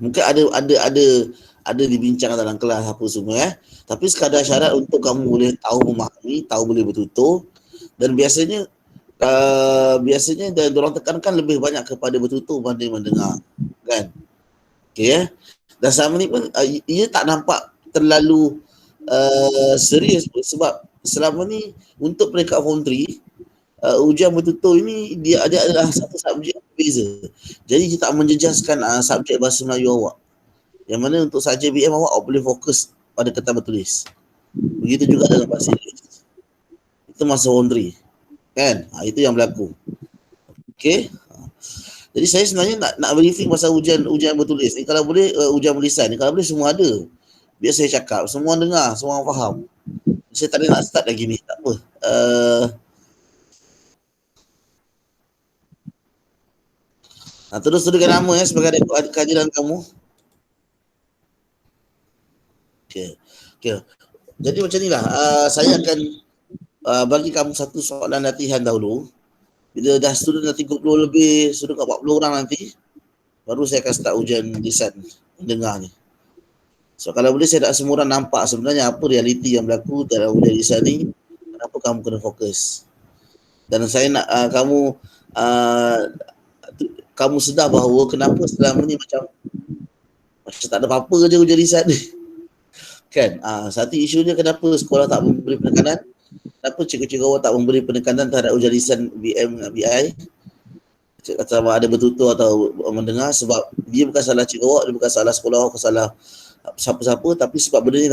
Mungkin ada dibincang dalam kelas apa semua tapi sekadar syarat untuk kamu boleh tahu memahami, tahu boleh bertutur. Dan biasanya diorang tekankan lebih banyak kepada bertutur berbanding mendengar, kan? Okay. Dan selama ni pun ia tak nampak terlalu serius pun, sebab selama ni untuk peringkat form 3 ujian bertutur ini dia adalah satu subjek berbeza. Jadi dia tak menjejaskan subjek bahasa Melayu awak. Yang mana untuk subjek BM awak boleh fokus pada kata bertulis. Begitu juga dalam bahasa Inggeris. Itu masa form 3. Kan? Itu yang berlaku. Okey. Jadi saya sebenarnya nak briefing pasal ujian bertulis ni. Kalau boleh ujian berlisan ni, kalau boleh semua ada. Biar saya cakap, semua dengar, semua faham. Saya tak ada nak start lagi ni, tak apa. Terus tuliskan nama sebagai kajian kamu. Okey. Jadi macam inilah, saya akan bagi kamu satu soalan latihan dahulu. Bila dah student dah 30 lebih, student kat 40 orang nanti, baru saya akan start ujian lisan dengar ni. So kalau boleh saya nak semua orang nampak sebenarnya apa realiti yang berlaku dalam ujian lisan ni, kenapa kamu kena fokus. Dan saya nak kamu sedar bahawa kenapa selama ni macam tak ada apa-apa je ujian lisan ni. Kan? Satu isunya kenapa sekolah tak memberi penekanan, kenapa cikgu-cikgu awak tak memberi penekanan terhadap ujian lisan BM dan BI, sama ada bertutur atau mendengar, sebab dia bukan salah cikgu awak, dia bukan salah sekolah awak, bukan salah siapa-siapa, tapi sebab benda ni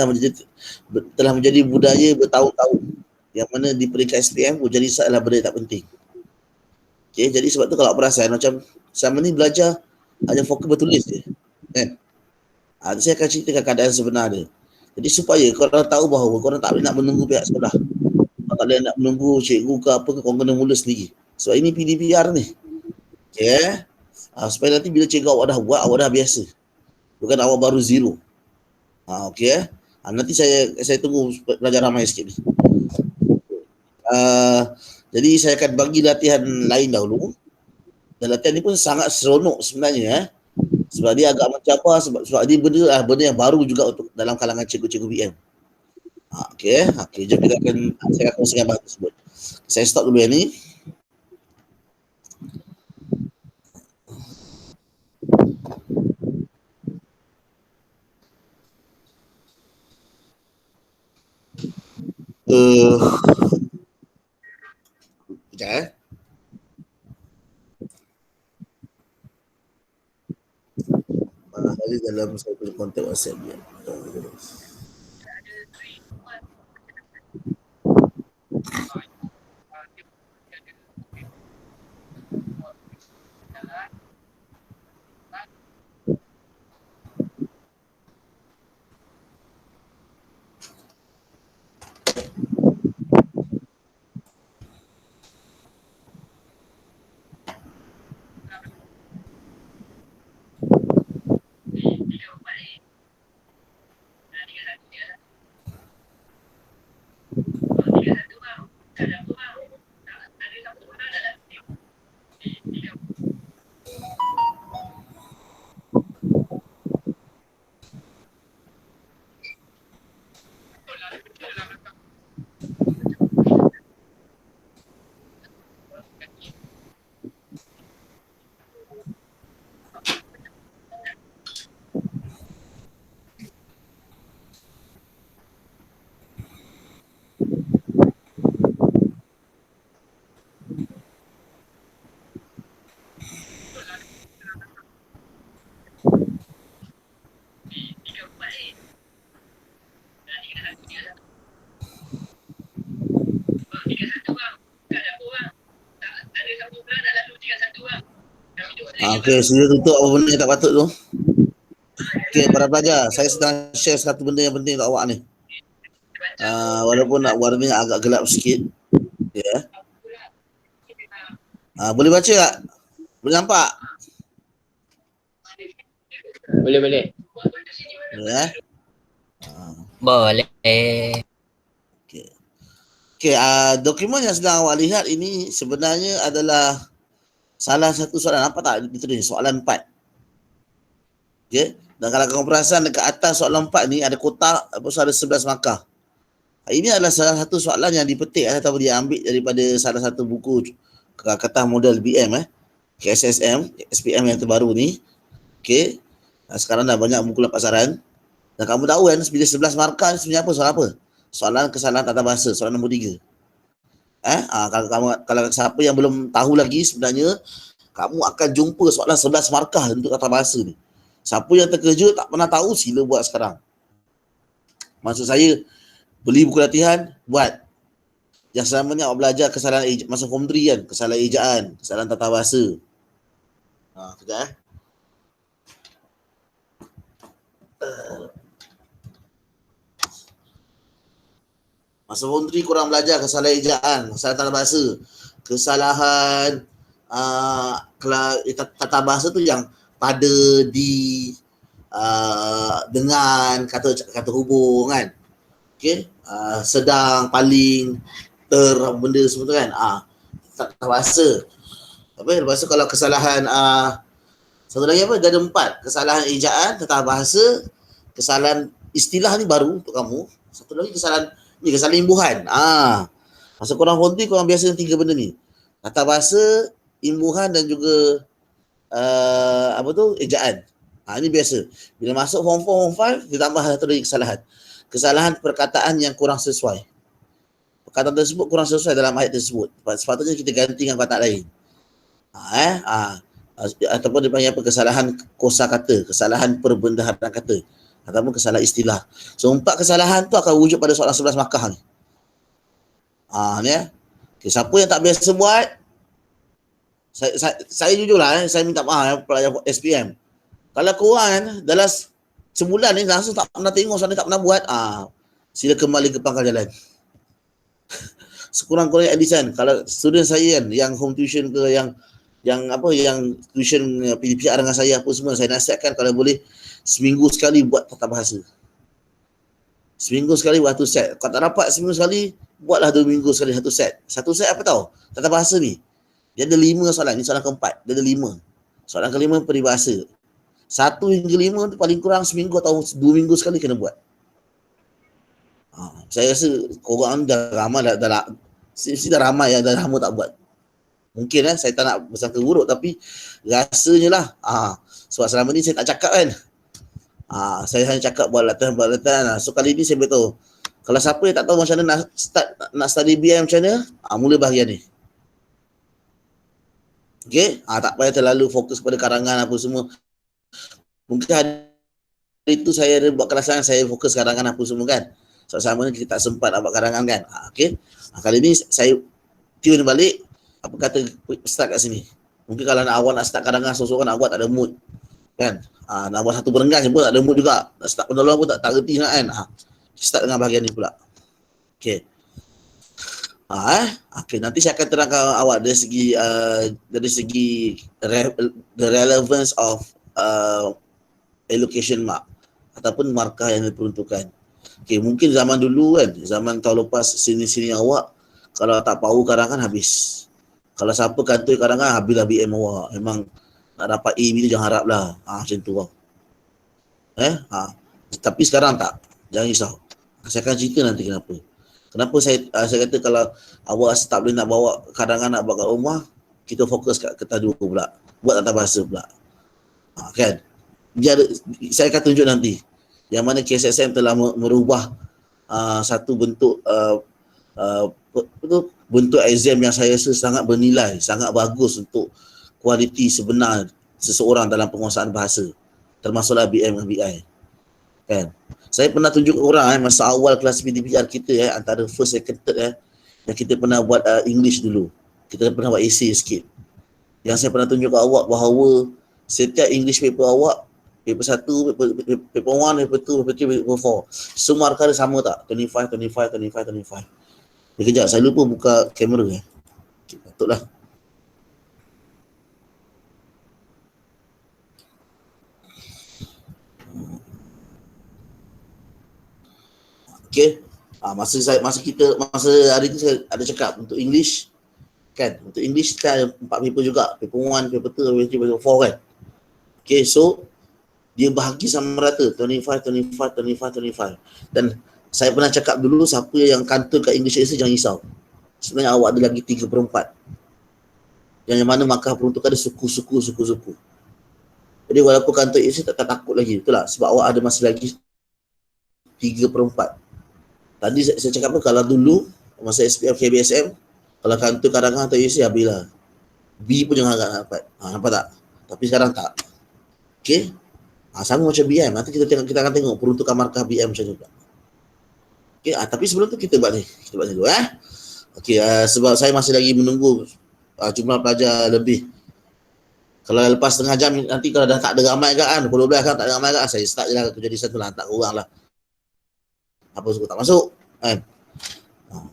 telah menjadi budaya bertahun-tahun, yang mana di peringkat SPM ujian lisan adalah benda yang tak penting. Okay, jadi sebab tu kalau perasan macam selama ni belajar hanya fokus bertulis je, kan? Saya akan ceritakan keadaan sebenar dia. Jadi supaya korang tahu bahawa korang tak boleh nak menunggu pihak sekolah, tak boleh nak menunggu cikgu ke apa ke, korang kena mula sendiri. Sebab ini PDPR ni. Okay. Supaya nanti bila cikgu awak dah buat, awak dah biasa. Bukan awak baru zero. Okay. Nanti saya tunggu belajar ramai sikit ni. Jadi saya akan bagi latihan lain dahulu. Dan latihan ni pun sangat seronok sebenarnya. Sebab dia agak mencabar, sebab dia benda yang baru juga untuk dalam kalangan cikgu-cikgu BM. Okay. Jom saya akan kongsikan bahan tersebut. Saya stop dulu yang ni. Sekejap Barangkali dalam saya punya kontak WhatsApp dia. Okey, sudah tutup apa benda yang tak patut tu. Okey, para pelajar, saya sedang share satu benda yang penting untuk awak ni. Walaupun nak warnanya agak gelap sikit. Ya. Boleh baca tak? Boleh nampak? Boleh. Ya. Boleh. Okey, dokumen yang sedang awak lihat ini sebenarnya adalah salah satu soalan. Apa tak ditulis? Soalan 4. Okay. Dan kalau kamu perasan dekat atas soalan 4 ni ada kotak, lepas tu ada 11 markah. Ini adalah salah satu soalan yang dipetik atau dia ambil daripada salah satu buku kertas model BM KSSM, SPM yang terbaru ni. Okey. Sekarang dah banyak buku dalam pasaran. Dan kamu tahu kan bila 11 markah ni sebenarnya apa? Soalan apa? Soalan kesalahan tata bahasa, soalan nombor 3. Kalau siapa yang belum tahu lagi sebenarnya kamu akan jumpa soalan 11 markah untuk tata bahasa ni. Siapa yang terkejut tak pernah tahu sila buat sekarang. Maksud saya beli buku latihan, buat. Yang selamanya awak belajar kesalahan masa form 3 kan, kesalahan ejaan, kesalahan tata bahasa. Sekejap Masa form 3 korang belajar kesalahan ejaan, kesalahan tata bahasa, kesalahan tata bahasa tu yang pada, di, dengan, kata hubung kan. Okay. Sedang, paling, benda semua tu kan. Tata bahasa. Lepas tu kalau kesalahan satu lagi apa? Dia ada 4. Kesalahan ejaan, tata bahasa, kesalahan istilah ni baru untuk kamu. Satu lagi kesalahan imbuhan. Masa korang form 3 korang biasa 3 benda ni. Tata bahasa, imbuhan dan juga ejaan. Ini biasa. Bila masuk form 4, form 5 ditambah satu lagi kesalahan. Kesalahan perkataan yang kurang sesuai. Perkataan tersebut kurang sesuai dalam ayat tersebut. Sepatutnya kita ganti dengan perkataan lain. Ataupun dipanggil apa? Kesalahan kosakata, kesalahan perbendaharaan kata, ataupun kesalahan istilah. So 4 kesalahan tu akan wujud pada soalan 11 markah ni. Ni okay, siapa yang tak biasa buat, saya jujurlah, saya minta maaf pelajar SPM. Kalau korang dalam sebulan ni langsung tak pernah tengok soalan ni, tak pernah buat, sila kembali ke pangkal jalan. Sekurang-kurangnya edisan. Kalau student saya kan yang home tuition ke yang tuition PDPR dengan saya apa semua, saya nasihatkan kalau boleh seminggu sekali buat tata bahasa. Seminggu sekali buat 1 set. Kalau tak dapat seminggu sekali, buatlah 2 minggu sekali 1 set. 1 set apa tahu? Tata bahasa ni. Dia ada 5 soalan. Ni soalan keempat. Dia ada 5. Soalan kelima peribahasa. 1 hingga 5 tu paling kurang seminggu atau 2 minggu sekali kena buat. Saya rasa korang dah ramai dah ramai yang dah lama tak buat. Mungkin saya tak nak bersangka buruk, tapi rasanya lah. Sebab selama ni saya tak cakap kan. Saya hanya cakap buat latihan. So kali ni saya beritahu. Kalau siapa yang tak tahu macam mana nak study BM macam mana, mula bahagian ni. Okay? Tak payah terlalu fokus pada karangan apa semua. Mungkin hari itu saya ada buat kelasan, saya fokus karangan apa semua kan. So sama ni kita tak sempat nak buat karangan kan. Okay? Kali ni saya tune balik. Apa kata start kat sini. Mungkin kalau awak nak start karangan seorang-seorang nak buat tak ada mood. Kan? Nak buat satu berenggan pun tak ada mood juga. Nak start penolong pun tak reti nak kan. Start dengan bahagian ni pula. Okay. Okay, nanti saya akan terangkan awak dari segi the relevance of allocation mark ataupun markah yang diperuntukkan. Okay, mungkin zaman dulu kan, zaman tahun lepas sini awak kalau tak tahu karangan habis. Kalau siapa kantoi karangan habislah BM awak. Memang nak dapat A bila jangan harap lah. Macam tu lah. Tapi sekarang tak. Jangan risau. Saya akan cerita nanti kenapa. Kenapa saya kata kalau awak tak boleh nak bawa karangan nak bawa kat rumah, kita fokus kat kertas 2 pula. Buat tata bahasa pula. Kan? Saya akan tunjuk nanti. Yang mana KSSM telah merubah satu bentuk bentuk exam yang saya rasa sangat bernilai, sangat bagus untuk kualiti sebenar seseorang dalam penguasaan bahasa, termasuklah BM dan BI. Kan? Saya pernah tunjuk orang masa awal kelas PDPR kita antara first, second, third yang kita pernah buat English dulu. Kita pernah buat essay sikit. Yang saya pernah tunjuk ke awak bahawa setiap English paper awak, paper 1, paper 1, paper 2, paper 3, paper 4, semua markah sama tak? 25. Kejap, saya lupa buka kamera Okay, patutlah. Okay. Masa hari tu saya ada cakap untuk English kan. Untuk English kita ada 4 paper juga. Paper 1, paper 2, paper 3, paper 4 kan. Okay, so Dia bahagi sama rata 25, 25, 25, 25. Dan saya pernah cakap dulu, siapa yang kantor kat English Essay jangan risau. Sebenarnya awak ada lagi 3/4. Yang mana markah peruntukan ada suku. Jadi walaupun kantor Essay tak takut lagi, betul tak? Sebab awak ada masih lagi 3/4. Tadi saya cakap kalau dulu masa SPF KBSM, kalau kantor karangan atau Essay habislah. B pun jangan agak dapat. Nampak tak? Tapi sekarang tak. Okey. Sama macam BM. Nanti kita akan tengok peruntukan markah BM macam mana. Okey, tapi sebelum tu kita buat ni. Kita buat ni dulu Okey, sebab saya masih lagi menunggu jumlah pelajar lebih. Kalau lepas setengah jam nanti kalau dah tak ada ramai kan, pukul 12 kan tak ada ramai kan, saya start je lah kerja di satu lah, tak kurang lah. Apa suka tak masuk kan.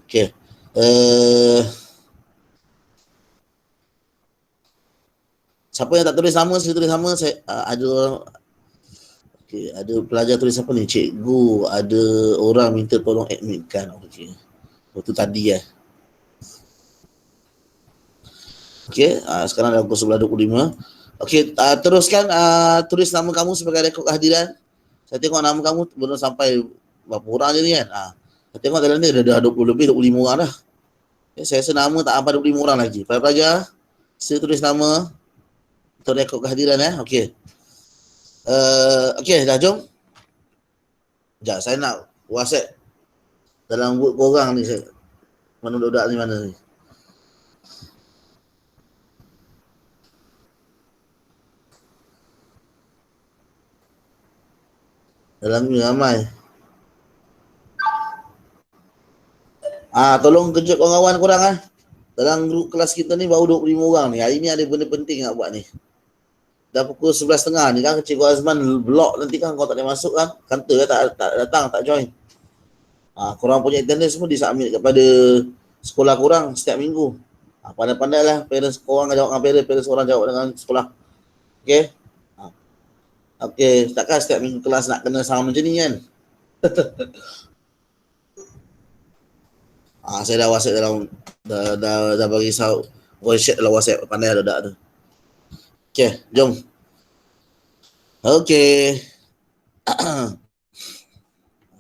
Okey. Siapa yang tak tulis nama, sila tulis nama. Saya ada orang, okey, ada pelajar tulis apa ni? Cikgu, ada orang minta tolong admitkan. Okey. Waktu tadi Okey, sekarang dah pukul 11.25. Okey, teruskan tulis nama kamu sebagai rekod kehadiran. Saya tengok nama kamu belum sampai berapa orang je ni kan. Saya tengok dalam ni dah 20 lebih, 25 orang dah. Okay, saya rasa nama tak sampai 25 orang lagi. Pelajar, saya tulis nama untuk rekod kehadiran Okey. Okey, dah jom. Sekejap, saya nak WhatsApp dalam group korang ni. Mana budak-budak ni mana ni? Dalam ni ramai. Tolong kejut kawan-kawan korang Dalam grup kelas kita ni baru 25 orang ni. Hari ni ada benda penting nak buat ni. Dah pukul 11.30 ni kan, Cikgu Azman block nanti kan, kau tak boleh masuk kan. Kantor tak datang, tak join. Korang punya attendance semua disubmit kepada sekolah korang setiap minggu. Pandai-pandai lah parents korang jawab dengan parents korang jawab dengan sekolah. Okay. Okey, takkan setiap minggu kelas nak kena sama macam ni kan. Saya dah WhatsApp dalam dah bagi voice chat dalam WhatsApp, pandai ada tu. Okey, jom. Okey.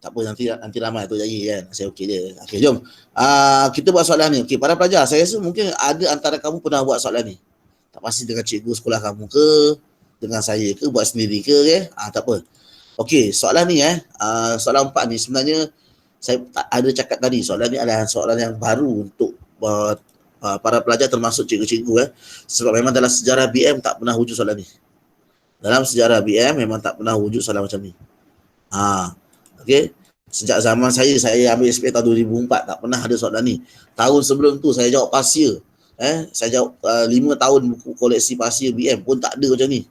Tak apa, nanti ramai tu jadi kan. Saya okey je. Okey, jom. Kita buat soalan ni. Okey, para pelajar, saya rasa mungkin ada antara kamu pernah buat soalan ni. Tak pasti dengan cikgu sekolah kamu ke, dengan saya ke, buat sendiri ke, tak apa. Okey, soalan ni soalan 4 ni sebenarnya saya ada cakap tadi, soalan ni adalah soalan yang baru untuk para pelajar termasuk cikgu-cikgu sebab memang dalam sejarah BM tak pernah wujud soalan ni. Dalam sejarah BM memang tak pernah wujud soalan macam ni. Okey, sejak zaman saya ambil SPM tahun 2004 tak pernah ada soalan ni. Tahun sebelum tu saya jawab pasir. Saya jawab 5 tahun buku koleksi pasir BM pun tak ada macam ni.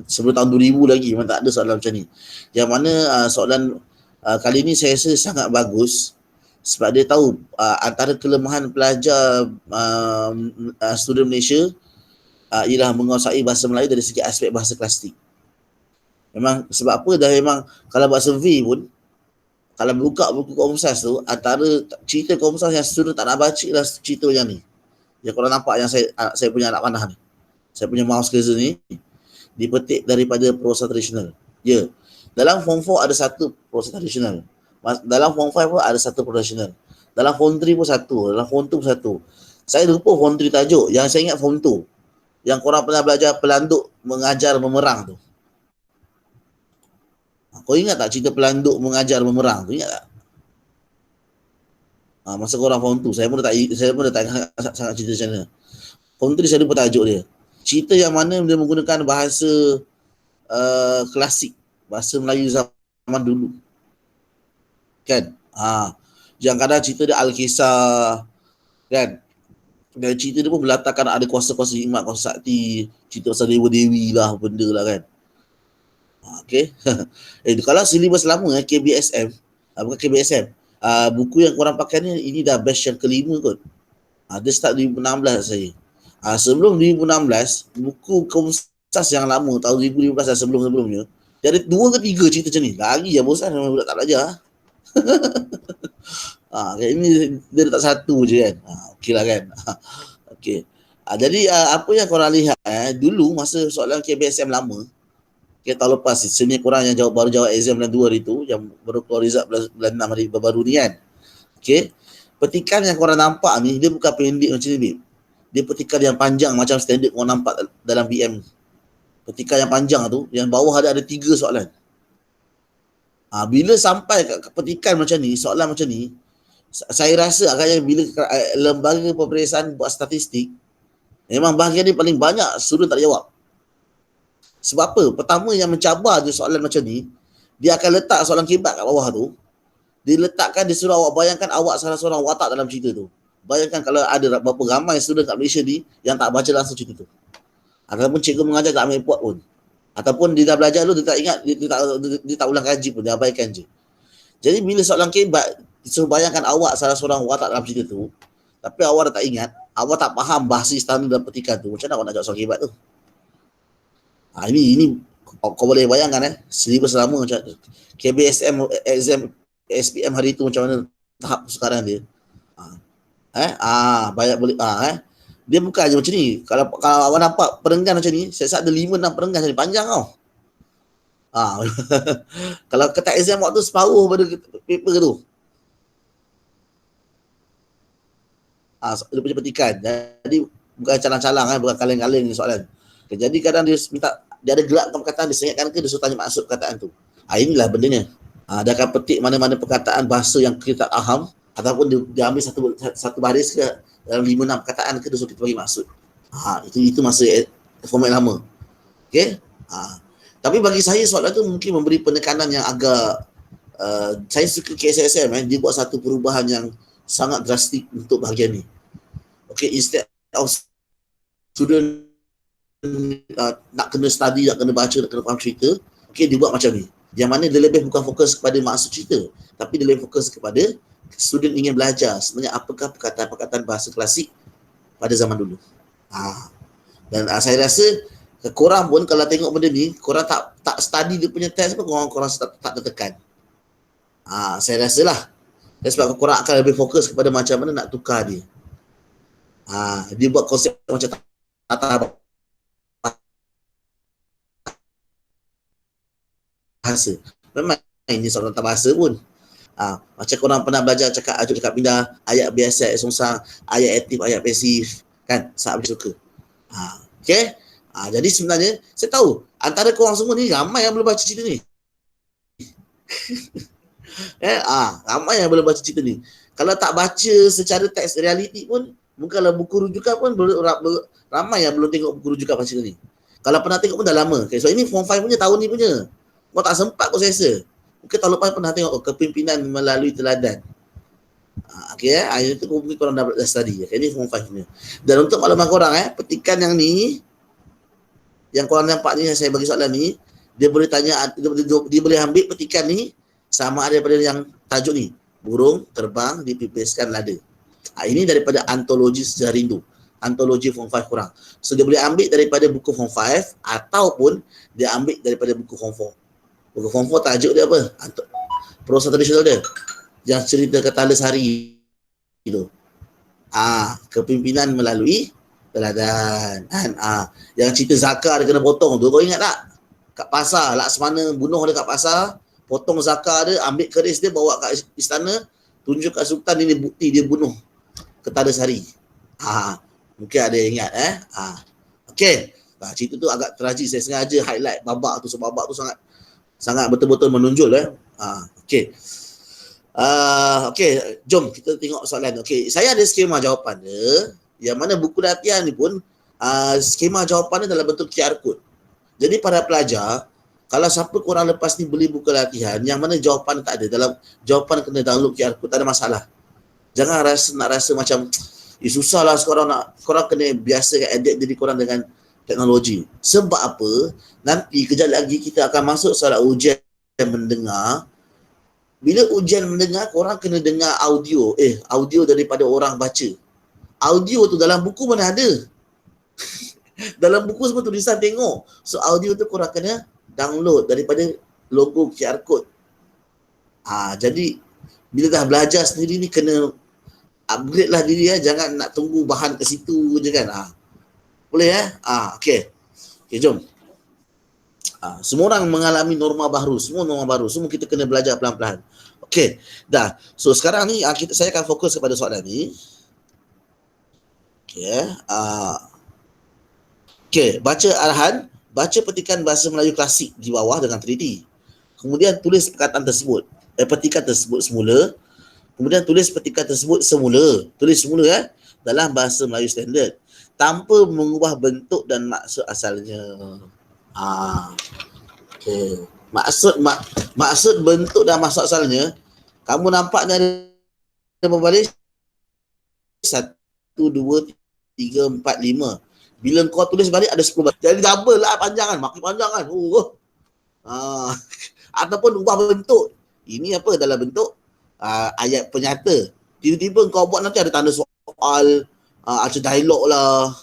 Sebelum tahun 2000 lagi memang tak ada soalan macam ni. Yang mana soalan kali ni saya rasa sangat bagus sebab dia tahu antara kelemahan pelajar student Malaysia ialah menguasai bahasa Melayu dari segi aspek bahasa klasik. Memang sebab apa, dah memang kalau buat survey pun, kalau buka buku Komsas tu, antara cerita Komsas yang student tak nak baca lah cerita yang ni. Yang korang nampak yang saya punya anak panah ni, saya punya mouse cursor ni dipetik daripada prosa tradisional. Dalam form 4 ada satu prosa tradisional. Dalam form 5 pun ada satu tradisional. Dalam form 3 pun satu. Dalam form 2 pun satu. Saya lupa form 3 tajuk. Yang saya ingat form 2. Yang korang pernah belajar pelanduk mengajar memerang tu. Kau ingat tak cerita pelanduk mengajar memerang tu? Ingat tak? Masa korang form 2. Saya pun dah tak ingat sangat cerita macam mana. Form 3 saya lupa tajuk dia. Cerita yang mana dia menggunakan bahasa klasik, bahasa Melayu zaman dulu. Kan? Yang kadang cerita dia Al-Kisah, kan? Dan cerita dia pun berlatarkan ada kuasa-kuasa hikmat, kuasa sakti, cerita pasal dewa-dewi lah, benda lah kan. Okay. Kalau silibus lama KBSM, bukan KBSM, buku yang korang pakai ni, ini dah batch yang kelima kot. Dia start 2016 saya. Sebelum 2016, buku Komsas yang lama tahun 2015 dan sebelum-sebelumnya, dia ada 2 ke 3 cerita macam ni. Lagi je bosan memang budak tak belajar. Ini dia letak satu je kan. Okey lah kan. Okey. Jadi apa yang korang lihat dulu masa soalan KBSM lama, Okay, tahun lepas senior korang yang baru jawab exam bulan 2 hari tu, yang baru keluar result bulan 6 hari baru ni kan. Okay, petikan yang korang nampak ni, dia bukan pendek macam ni, babe. Dia petikan yang panjang macam standard korang nampak dalam BM. Petikan yang panjang tu, yang bawah ada 3 soalan. Bila sampai ke petikan macam ni, soalan macam ni, saya rasa agaknya bila lembaga peperiksaan buat statistik, memang bahagian ni paling banyak student tak jawab. Sebab apa? Pertama yang mencabar je soalan macam ni, dia akan letak soalan kibat kat bawah tu. Dia letakkan, dia suruh awak bayangkan awak salah seorang watak dalam cerita tu. Bayangkan kalau ada berapa ramai student kat Malaysia ni yang tak baca langsung cerita tu. Ataupun cikgu mengajar tak ambil report pun. Ataupun dia dah belajar dulu, dia tak ingat, dia tak ulang kaji pun, dia abaikan je. Jadi bila soalan kibat, disuruh bayangkan awak salah seorang watak dalam cerita tu, tapi awak dah tak ingat, awak tak faham bahasa istana dan petikan tu, macam mana awak nak jawab soalan kibat tu? Ini kau boleh bayangkan silibus lama macam KBSM exam SPM hari tu macam mana tahap sekarang dia. Banyak boleh dia bukan je macam ni. Kalau awak nampak perenggan macam ni, saya ada 5-6 perenggan macam ni, panjang tau. Kalau ketat exam waktu separuh pada paper tu. Dia punya petikan. Jadi bukan calang-calang bukan kaleng-kaleng ni soalan. Jadi kadang dia minta, dia ada gelak perkataan, dia sengatkan ke, dia suruh tanya maksud perkataan tu. Inilah bendanya. Dia akan petik mana-mana perkataan bahasa yang kita tak faham, ataupun dia ambil satu baris ke dalam 5-6 perkataan ke, dia suruh kita bagi maksud. Itu masa format lama. Okay? Tapi bagi saya soalan tu mungkin memberi penekanan yang agak saya suka KSSM dia buat satu perubahan yang sangat drastik untuk bahagian ni. Okay, instead of student nak kena study, nak kena baca, nak kena faham cerita, okay, dia buat macam ni. Yang mana dia lebih bukan fokus kepada maksud cerita, tapi dia lebih fokus kepada student ingin belajar sebenarnya apakah perkataan-perkataan bahasa klasik pada zaman dulu. Dan saya rasa korang pun kalau tengok benda ni, korang tak study dia punya test pun, korang tak tertekan. Saya rasa lah. Sebab korang akan lebih fokus kepada macam mana nak tukar dia. Dia buat konsep macam tata bahasa. Memang ini soalan tata bahasa pun. Macam korang pernah belajar cakap ajuk, cakap pindah, ayat biasa, ayat songsang, ayat aktif, ayat pasif. Kan? Saat boleh suka. Okay? Jadi sebenarnya, saya tahu, antara korang semua ni, ramai yang belum baca cerita ni. Ramai yang belum baca cerita ni. Kalau tak baca secara teks realiti pun, bukanlah buku rujukan pun, ramai yang belum tengok buku rujukan pasal cerita ni. Kalau pernah tengok pun dah lama. Okay, so ini Form 5 punya, tahun ni punya. Kau tak sempat kau rasa. Mungkin tahun lepas pernah tengok kepimpinan melalui teladan. Itu mungkin korang dah study. Okay, ini Form 5 punya. Dan untuk makluman korang, petikan yang ni, yang korang nampak ni, yang saya bagi soalan ni, dia boleh tanya, dia boleh ambil petikan ni sama ada daripada yang tajuk ni, burung terbang dipipeskan lada. Ini daripada antologi sejarah rindu, antologi Form 5 korang. So dia boleh ambil daripada buku Form 5 ataupun dia ambil daripada buku Form 4. Buku Form 4 tajuk dia apa? Prosa tradisional dia, yang cerita Ketala Sari itu. Kepimpinan melalui teladan. Yang cerita Zakar dia kena potong tu, kau ingat tak? Kat pasar, Laksmana bunuh dia kat pasar, potong Zakar dia, ambil keris dia, bawa kat istana, tunjuk kat Sultan, ini bukti dia bunuh Ketala Sari. Mungkin ada yang ingat okey. Cerita tu agak tragis, saya sengaja highlight babak tu, sebab babak tu sangat betul-betul menonjol. Okey. Okey, jom kita tengok soalan. Okey, saya ada skema jawapan dia, yang mana buku latihan ni pun skema jawapan dia dalam bentuk QR code. Jadi para pelajar, kalau siapa korang lepas ni beli buku latihan yang mana jawapan tak ada, dalam jawapan kena download QR code, tak ada masalah. Jangan rasa macam susahlah sekarang, korang kena biasa adapt diri korang dengan teknologi. Sebab apa? Nanti kejap lagi kita akan masuk soalan ujian mendengar. Bila ujian mendengar, korang kena dengar audio daripada orang baca. Audio tu dalam buku mana ada? Dalam buku semua tulisan tengok. So audio tu korang kena download daripada logo QR code. Jadi bila dah belajar sendiri ni, kena upgrade lah diri. Jangan nak tunggu bahan ke situ je kan. Boleh okey. Okey, jom. Semua orang mengalami norma baru, semua norma baru. Semua kita kena belajar pelan-pelan. Okey, dah. So sekarang ni saya akan fokus kepada soalan ni. Okey, baca arahan, baca petikan bahasa Melayu klasik di bawah dengan teliti. Kemudian tulis perkataan tersebut, petikan tersebut semula. Kemudian tulis petikan tersebut semula. Tulis semula dalam bahasa Melayu standard tanpa mengubah bentuk dan maksud asalnya. Okey. Maksud bentuk dan maksud asalnya, kamu nampak ni ada berbaris 1, 2, 3, 4, 5. Bila kau tulis balik ada 10 baris. Jadi double lah panjang kan, makin panjang kan. Ataupun ubah bentuk. Ini apa dalam bentuk ayat penyata. Tiba-tiba kau buat nanti ada tanda soal, ada dialog lah.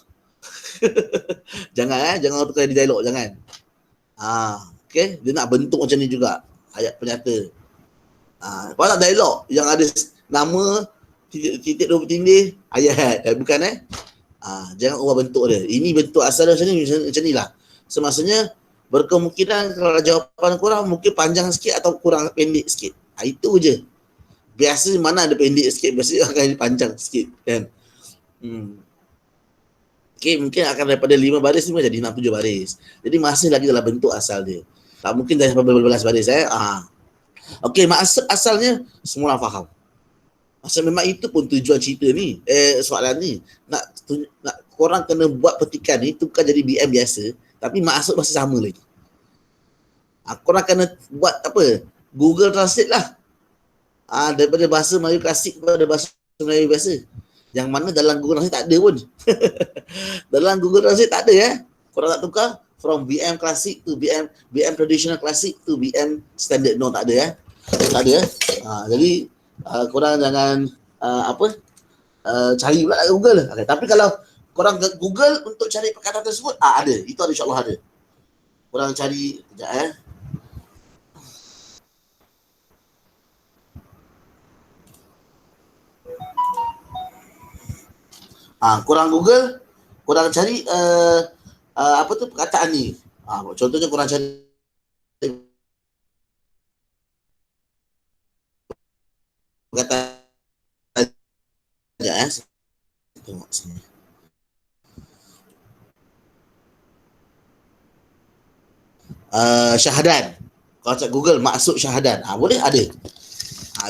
Jangan tukar di dialog, jangan. Okey, dia nak bentuk macam ni juga. Ayat penyata. Lepas tak dialog yang ada nama titik dua tindih ayat, bukan jangan ubah bentuk dia. Ini bentuk asal macam ni lah. Semasa berkemungkinan kalau jawapan kurang mungkin panjang sikit atau kurang pendek sikit. Itu je. Biasa mana ada pendek sikit, biasa akan panjang sikit kan. Okey, mungkin akan daripada 5 baris ni jadi 6-7 baris. Jadi masih lagi dalam bentuk asal dia. Tak mungkin dah sampai berbelas baris Okey, maksud asalnya semua orang faham. Maksud memang itu pun tujuan cerita ni, soalan ni. Nak korang kena buat petikan ni tukar jadi BM biasa, tapi maksud masih sama lagi. Korang kena buat apa? Google Translate lah. Daripada bahasa Melayu klasik kepada bahasa Melayu biasa. Yang mana dalam Google Translate tak ada pun. Dalam Google Translate tak ada Korang tak tukar from BM klasik to BM traditional klasik to BM standard. No, tak ada Tak ada jadi korang jangan cari pula Google. Tapi kalau korang Google untuk cari perkataan tersebut, ada. Itu ada, insyaAllah ada. Korang cari sekejap korang Google, korang cari perkataan ni. Contohnya korang cari perkataan tengok sini. Syahadan. Kalau cakap Google maksud syahadan, boleh ada.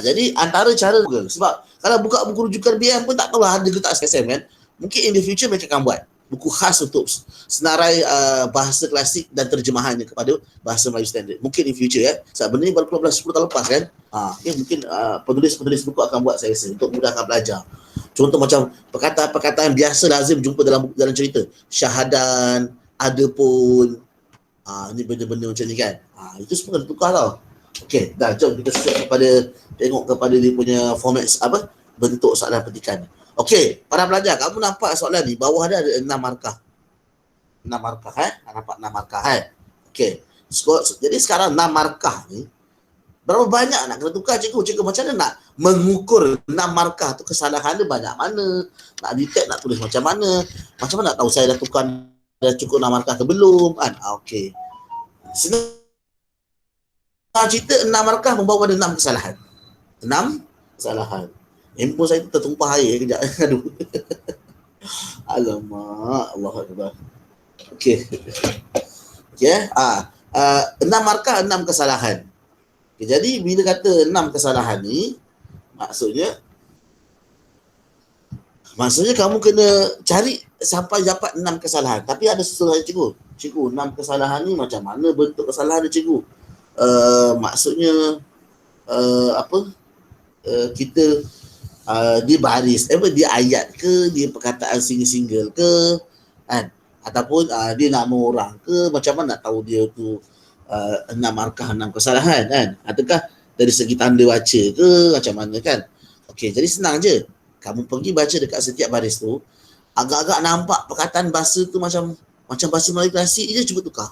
Jadi antara cara Google, sebab kalau buka buku rujukan BM pun tak tahulah ada ke tak SSM kan. Mungkin in the future mereka akan buat buku khas untuk senarai bahasa klasik dan terjemahannya kepada bahasa Melayu standard. Mungkin in future sebab benda ni baru keluar 10 tahun lepas kan. Mungkin penulis-penulis buku akan buat, saya rasa, untuk mudahkan belajar. Contoh macam perkataan-perkataan biasa lazim jumpa dalam cerita. Syahadan, ada pun. Ni benda-benda macam ni kan. Itu semua kena tukar tau. Okey, dah, jom kita tengok kepada dia punya format bentuk soalan petikan. Okey, para pelajar, kamu nampak soalan ni bawah dia ada 6 markah. 6 markah nampak 6 markah Okey. Jadi sekarang 6 markah ni berapa banyak nak kena tukar cikgu? Macam mana nak mengukur 6 markah tu kesalahan dia banyak mana? Nak detect, nak tulis macam mana? Macam mana nak tahu saya dah tukar, dah cukup 6 markah ke belum kan? Okey. Senang cerita 6 markah membawa pada 6 kesalahan. 6 kesalahan. Handphone saya tu tertumpah air kejap. Aduh. Alamak, Allahu Akbar. Okey. Okey. 6 markah, 6 kesalahan. Okay, jadi bila kata 6 kesalahan ni, maksudnya kamu kena cari sampai dapat 6 kesalahan. Tapi ada sesuatu cikgu. Cikgu, 6 kesalahan ni macam mana bentuk kesalahan dia cikgu? Maksudnya kita dia baris, dia ayat ke, dia perkataan single ke kan, ataupun dia nama orang ke, macam mana nak tahu dia tu 6 markah 6 kesalahan kan, ataukah dari segi tanda baca ke, macam mana kan. Okey, jadi senang je, kamu pergi baca dekat setiap baris tu, agak-agak nampak perkataan bahasa tu macam bahasa Melayu klasik je, cuba tukar,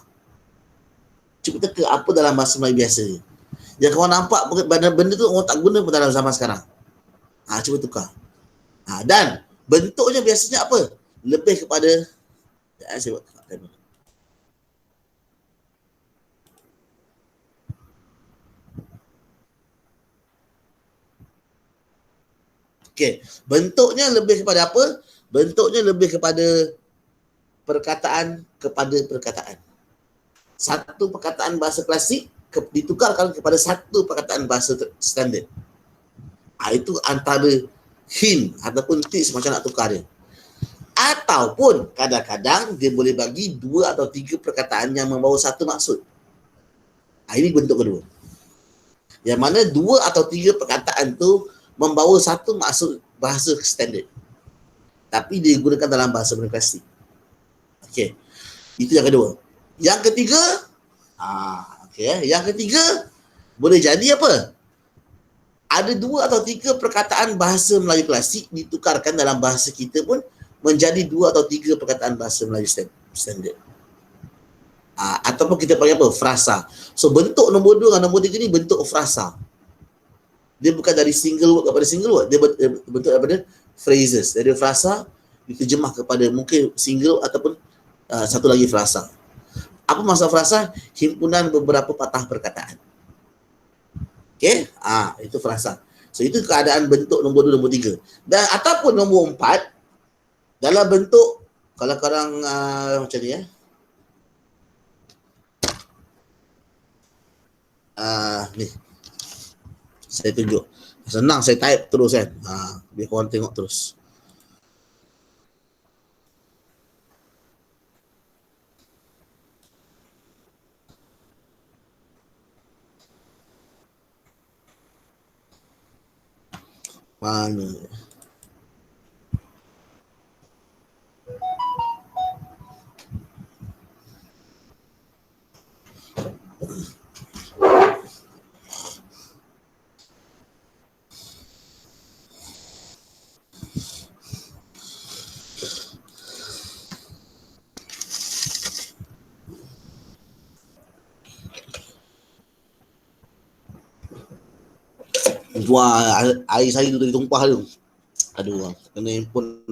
cuba teka apa dalam bahasa Melayu biasa. Yang kau nampak benda tu orang tak guna pun dalam zaman sekarang. Cuba tukar. Dan bentuknya biasanya apa? Lebih kepada saya buat Okey, bentuknya lebih kepada apa? Bentuknya lebih kepada perkataan kepada perkataan. Satu perkataan bahasa klasik ditukarkan kepada satu perkataan bahasa standard. Itu antara hint ataupun tips macam nak tukar dia. Ataupun kadang-kadang dia boleh bagi 2 atau 3 perkataan yang membawa satu maksud. Ini bentuk kedua. Yang mana 2 atau 3 perkataan tu membawa satu maksud bahasa standard. Tapi dia digunakan dalam bahasa klasik. Okey. Itu yang kedua. Yang ketiga, yang ketiga boleh jadi apa? Ada 2 atau 3 perkataan bahasa Melayu klasik ditukarkan dalam bahasa kita pun menjadi 2 atau 3 perkataan bahasa Melayu standard. Ataupun kita panggil apa? Frasa. So bentuk nombor 2 dan nombor 3 ni bentuk frasa. Dia bukan dari single word kepada single word, dia bentuk daripada phrases. Dari frasa diterjemah kepada mungkin single ataupun satu lagi frasa. Apa maksud frasa? Himpunan beberapa patah perkataan. Okey? Itu frasa. So itu keadaan bentuk nombor 2, nombor 3. Dan ataupun nombor 4 dalam bentuk, kalau korang macam ni ni saya tunjuk. Senang saya type terus kan. Biar korang tengok terus. Mana? Wah, air saya tu tadi tumpah tu. Aduh, kena handphone.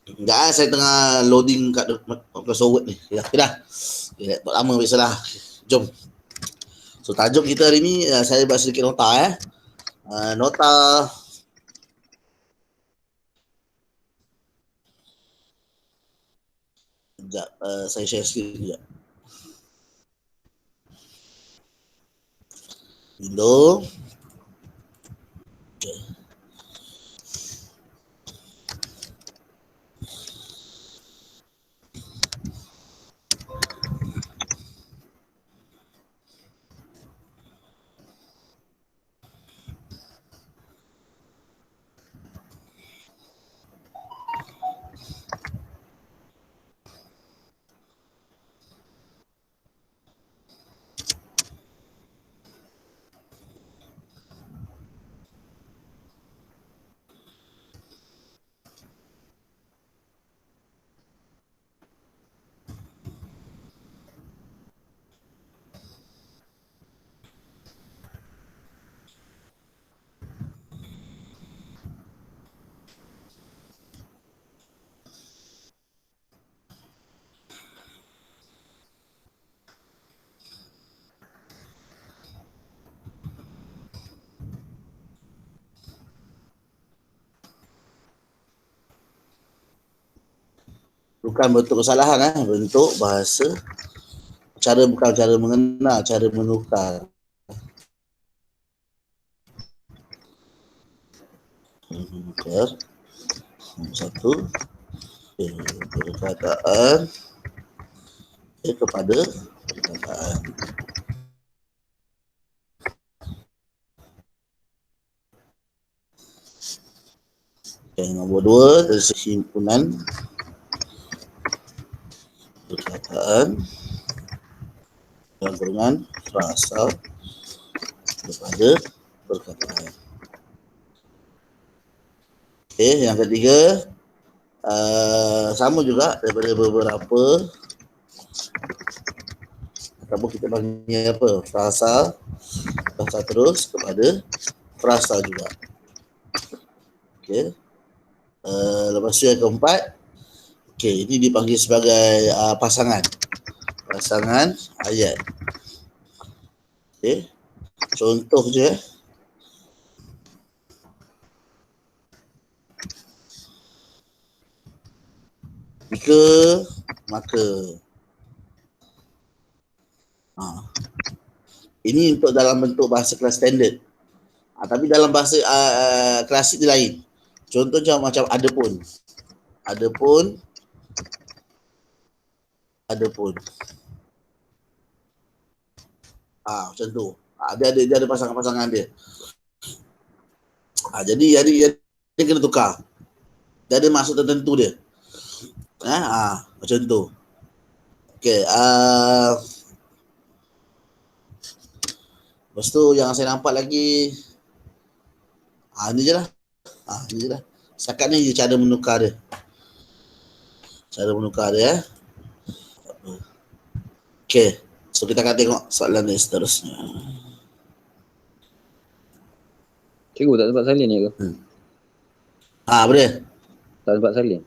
Enggak, saya tengah loading kat Microsoft Word ni. Ya, dah. Tak lama biasalah. Jom. So tajuk kita hari ni saya buat sedikit nota nota sekejap, saya share screen sekejap. Window. Okay. Bukan bentuk kesalahan bentuk bahasa, bukan cara mengenal, cara menukar. Menukar satu perkataan kepada perkataan. Nombor 2 himpunan perkataan dalam kurungan frasa kepada perkataan. Okey, yang ketiga sama juga daripada beberapa ataupun kita panggil apa? Frasa terus kepada frasa juga. Okey. Lepas tu yang keempat, okey, ini dipanggil sebagai pasangan ayat. Okey. Contoh je. Jika maka. Ini untuk dalam bentuk bahasa kelas standard. Tapi dalam bahasa klasik dia lain. Contohnya macam adapun. Adapun. Macam tu. Dia ada pasangan-pasangan dia. Jadi dia kena tukar. Dia ada maksud tertentu dia. Macam tu. Okey. Lepas tu yang saya nampak lagi ni je lah. Setakat ni je cara menukar dia. Okey. So kita akan tengok soalan ni seterusnya. Cikgu tak sempat salin ni ke? Apa dia? Tak sempat salin.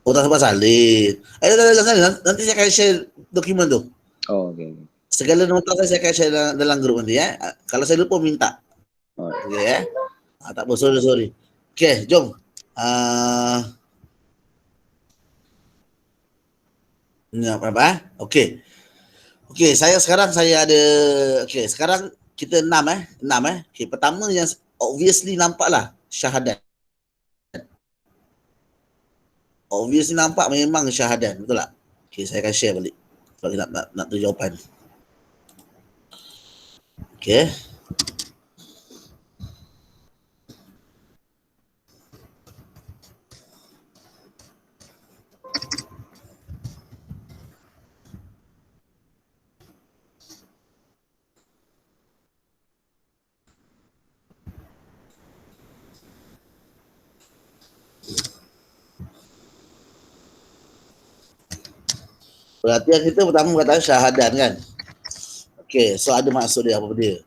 Tak sempat salin. Nanti saya akan share dokumen tu. Oh, okey. Segala nota saya akan share dalam grup nanti Kalau saya lupa minta. Okey tak apa, sorry. Okey, jom. Ni apa? Okey, sekarang saya ada sekarang kita 6 Okey, pertama yang obviously nampaklah syahadat. Obviously nampak memang syahadat, betul tak? Okey, saya akan share balik. Kalau kita nak tahu jawapan. Okey. Perhatian kita pertama kata syahadat kan. Okey, so ada maksud dia apa dia.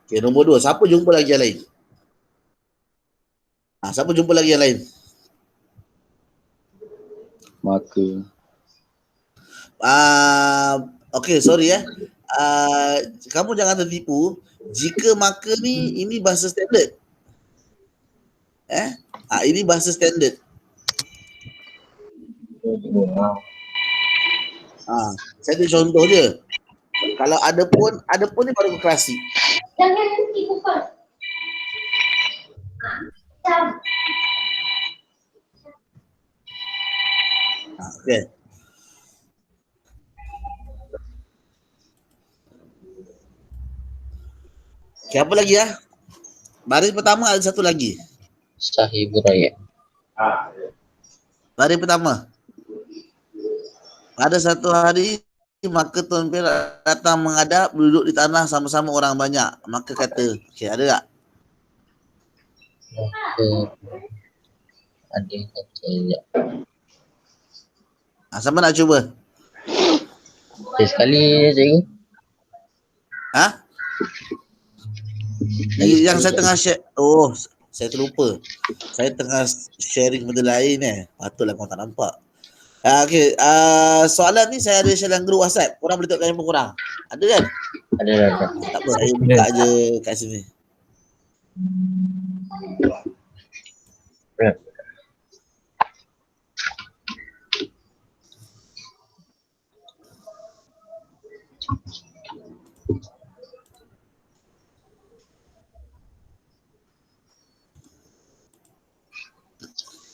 Okey, nombor 2, siapa jumpa lagi yang lain? Siapa jumpa lagi yang lain? Maka. Okey, sorry kamu jangan tertipu. Jika maka ni, ini bahasa standard. Ini bahasa standard. Saya ada contoh je. Kalau ada pun ni baru klasik. Jangan nanti bukan. Okey. Okey, apa lagi Baris pertama ada satu lagi. Sahibur Raya. Baris pertama. Pada satu hari, maka Tuan Perak datang menghadap, duduk di tanah sama-sama orang banyak. Maka kata, okey, ada tak? Ada kata ya. Siapa nak cuba? Sekali cikgu. Yang saya tengah share, saya terlupa. Saya tengah sharing benda lain Patutlah kau tak nampak. Okey, soalan ni saya ada share dalam grup WhatsApp. Korang boleh tengok yang kurang. Ada kan? Ada. Tak apa, saya buka je kat sini.